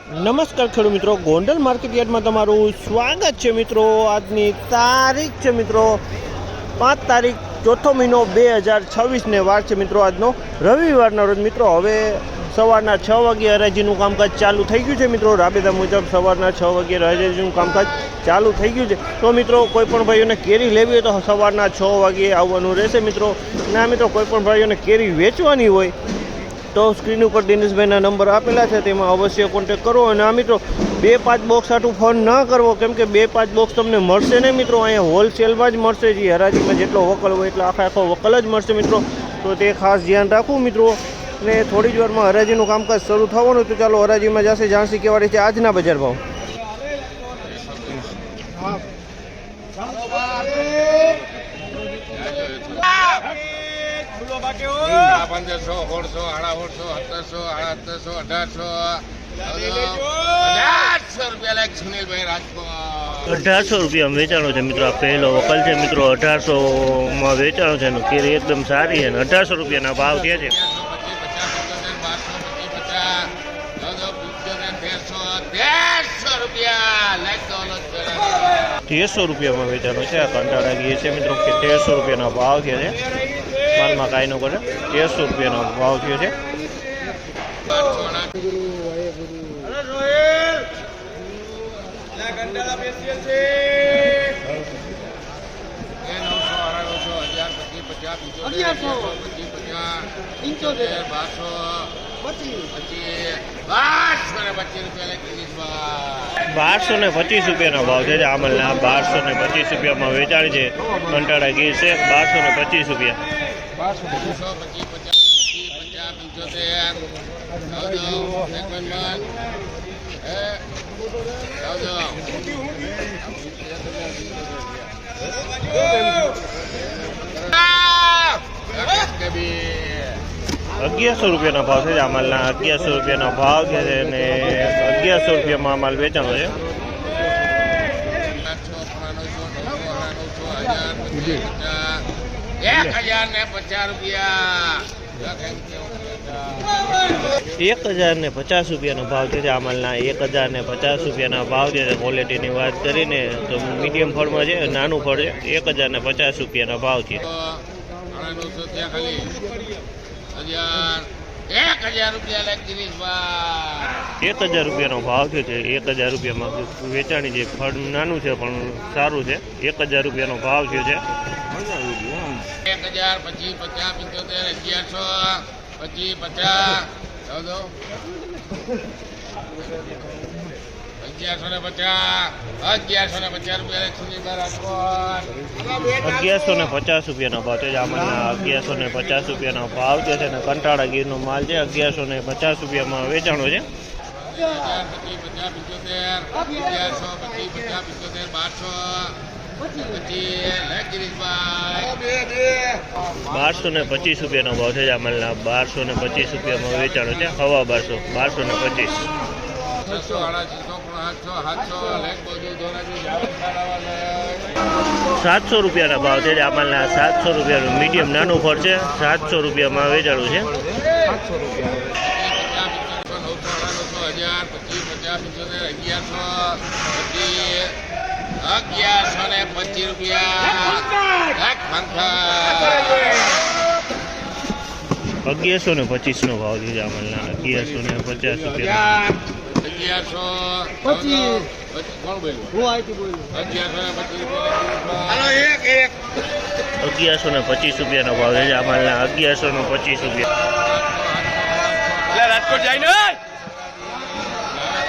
નમસ્કાર ખેડૂત મિત્રો, ગોંડલ માર્કેટ યાર્ડમાં તમારું સ્વાગત છે મિત્રો। આજની તારીખ છે મિત્રો 5 તારીખ ચોથો મહિનો 2026 વાર છે મિત્રો। આજનો રવિવારના રોજ મિત્રો હવે સવારના 6 વાગે હરાજીનું કામકાજ ચાલુ થઈ ગયું છે મિત્રો। રાબેતા મુજબ સવારના 6 વાગે હરાજીનું કામકાજ ચાલુ થઈ ગયું છે। તો મિત્રો કોઈ પણ ભાઈઓને કેરી લેવી હોય તો સવારના 6 વાગે આવવાનું રહેશે મિત્રો। ના મિત્રો કોઈ પણ ભાઈઓને કેરી વેચવાની હોય તો સ્ક્રીન ઉપર દિનેશભાઈના નંબર આપેલા છે, તેમાં અવશ્ય કોન્ટેક કરો। અને આ મિત્રો 2-5 બોક્સ આટલું ફોન ન કરવો, કેમ કે 2-5 બોક્સ તમને મળશે નહીં મિત્રો। અહીંયા હોલસેલમાં જ મળશે, જે હરાજીમાં જેટલો વકલ હોય એટલે આખો વકલ જ મળશે મિત્રો। તો તે ખાસ ધ્યાન રાખવું મિત્રો। અને થોડી જ વારમાં હરાજીનું કામકાજ શરૂ થવાનું, તો ચાલો હરાજીમાં જશે, જાણસી કેવાડી છે આજના બજાર ભાવ। ₹1800 વેચાણો છે મિત્રો। આ પહેલો વકલ છે મિત્રો, 1800 વેચાણો છે। કેરી એકદમ સારી છે, ₹1800 ભાવ થયા છે। 1300 વેચાણો છે। આ કંટાળા ગીર છે મિત્રો કે ₹1300 ભાવ થયા છે। માલમાં કાંઈ ન કરે, ₹1300 ભાવ થયો છે। ₹1225 ભાવ છે। આમલના ₹1225 વેચાણી છે। કંટાળા ગીર છે ₹1225। ₹1100 ભાવ છે। આમલના ₹1100 ભાવ છે અને ₹1100 માલ વેચાણો છે। ₹1050 ભાવ છે। આમલના ₹1050 ભાવ છે। ક્વોલિટીની વાત કરીને તો મીડિયમ ફળમાં છે, નાનું ફળ છે। ₹1050 ભાવ છે। ₹1000 ભાવ છે। ₹1000 વેચાણી છે। ફળ નાનું છે પણ સારું છે। ₹1000 ભાવ છે। 1150 ભાવ છે। આમલના ₹1150 ભાવ છે અને કંટાળા ગીરનો માલ છે। ₹1150 વેચાણો છે। 1225 ભાવ છે। આમલના ₹1225 વેચાણો છે। હવા 1225। ₹700 ભાવ છે। આમલના ₹700 મીડિયમ નાનું ફળ છે। ₹700 વેચાણું છે। ₹1125 ભાવ છે। આમલના ₹1150। ₹1125 ભાવ છે। આમલના ₹1125। રાજકોટ જાય ને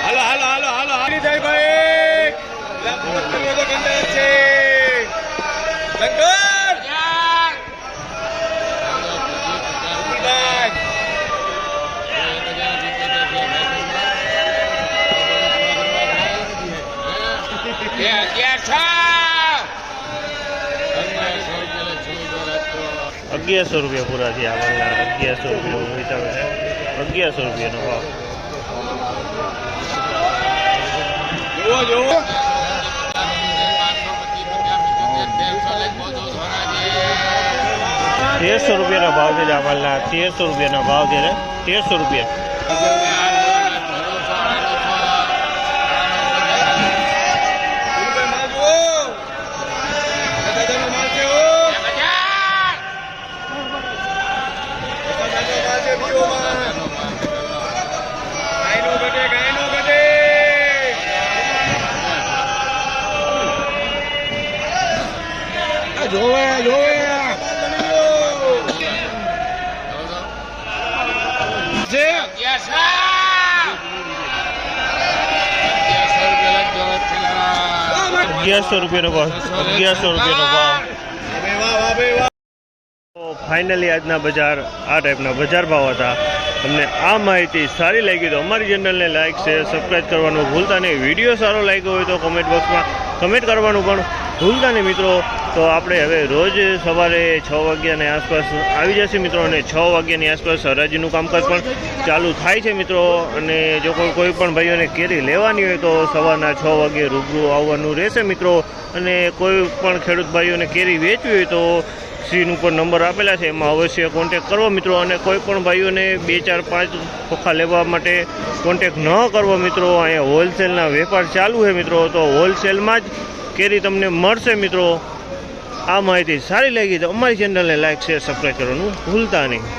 હાલો હાલો હાલો હાલો હાલી જાય ભાઈ ₹1100 પૂરા થયા। આમલના ₹1100 વેચાણો છે। ₹1100 ભાવ। ₹1300 ભાવ છે। આમલના ₹1300 ભાવ છે। ₹1300। 1100 રૂપિયાનો ભાવ, 1100 રૂપિયાનો ભાવ. તો ફાઇનલી આજના બજાર આ ટાઈપના બજાર ભાવ હતા. તમને આ માહિતી સારી લાગી તો અમારી ચેનલને લાઇક શેર સબસ્ક્રાઈબ કરવાનું ભૂલતા નહીં. વિડીયો સારો લાગ્યો હોય તો કમેન્ટ બોક્સમાં કમેન્ટ કરવાનું પણ ભૂલતા નહીં મિત્રો. તો આપણે હવે રોજ સવારે 6 વાગ્યાની આસપાસ આવી જશે મિત્રો, અને 6 વાગ્યાની આસપાસ હરાજીનું કામકાજ પણ ચાલુ થાય છે મિત્રો. અને જો કોઈ પણ ભાઈઓને કેરી લેવાની હોય તો સવારના 6 વાગ્યે રૂબરૂ આવવાનું રહેશે મિત્રો. અને કોઈ પણ ખેડૂત ભાઈઓને કેરી વેચવી હોય તો સ્ક્રીન ઉપર નંબર આપેલા છે, એમાં અવશ્ય કોન્ટેક કરવો મિત્રો. અને કોઈ પણ ભાઈઓને 2 4 5 ખોખા લેવા માટે કોન્ટેક ન કરવો મિત્રો. અહીંયા હોલસેલના વેપાર ચાલુ છે મિત્રો, તો હોલસેલમાં જ કેરી તમને મળશે મિત્રો. આ માહિતી સારી લાગી તો અમારી ચેનલને લાઇક શેર સબસ્ક્રાઈબ કરવાનું ભૂલતા નહીં.